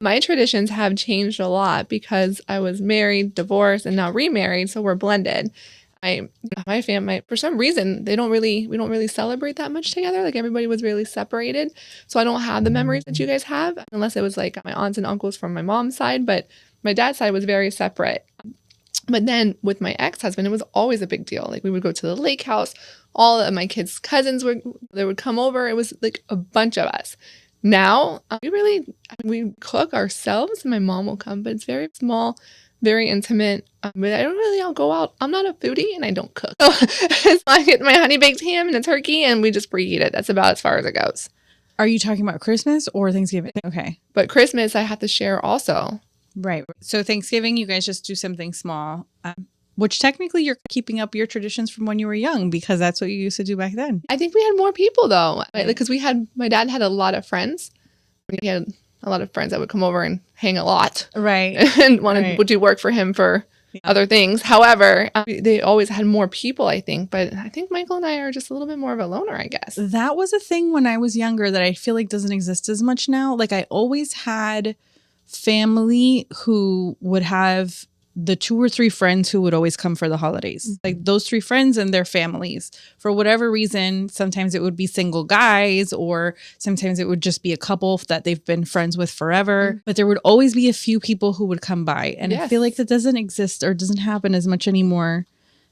My traditions have changed a lot because I was married, divorced, and now remarried, so we're blended. My family, for some reason, we don't really celebrate that much together. Like everybody was really separated. So I don't have the memories that you guys have, unless it was like my aunts and uncles from my mom's side, but my dad's side was very separate. But then with my ex-husband, it was always a big deal. Like we would go to the lake house. All of my kids' cousins would come over. It was like a bunch of us. Now we cook ourselves. My mom will come, but it's very small, very intimate. But I don't really all go out. I'm not a foodie and I don't cook. So I get my honey baked ham and a turkey and we just preheat it. That's about as far as it goes. Are you talking about Christmas or Thanksgiving? Okay. But Christmas I have to share also. Right. So Thanksgiving, you guys just do something small, which technically you're keeping up your traditions from when you were young because that's what you used to do back then. I think we had more people though, because my dad had a lot of friends. He had a lot of friends that would come over and hang a lot. Right. And would do work for him for other things. However, they always had more people, I think. But I think Michael and I are just a little bit more of a loner, I guess. That was a thing when I was younger that I feel like doesn't exist as much now. Like I always had family who would have the 2 or 3 friends who would always come for the holidays. Like those 3 friends and their families. For whatever reason, sometimes it would be single guys or sometimes it would just be a couple that they've been friends with forever. But there would always be a few people who would come by. And I feel like that doesn't exist or doesn't happen as much anymore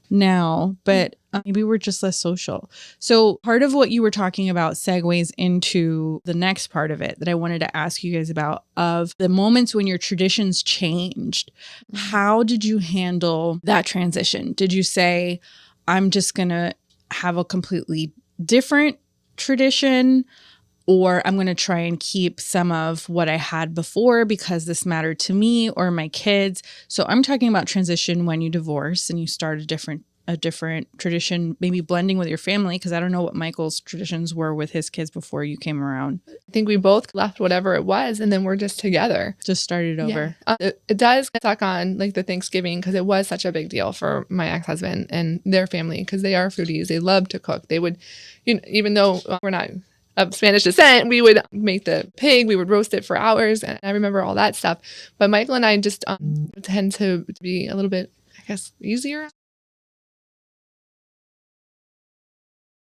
now. But maybe we're just less social. So part of what you were talking about segues into the next part of it that I wanted to ask you guys about, of the moments when your traditions changed. How did you handle that transition? Did you say, I'm just going to have a completely different tradition, or I'm going to try and keep some of what I had before because this mattered to me or my kids? So I'm talking about transition when you divorce and you start a different tradition, maybe blending with your family, because I don't know what Michael's traditions were with his kids before you came around. I think we both left whatever it was and then we're just together. Just started over. It does suck on like the Thanksgiving because it was such a big deal for my ex-husband and their family because they are foodies. They love to cook. They would, even though we're not of Spanish descent, we would make the pig, we would roast it for hours. And I remember all that stuff. But Michael and I just tend to be a little bit, I guess, easier.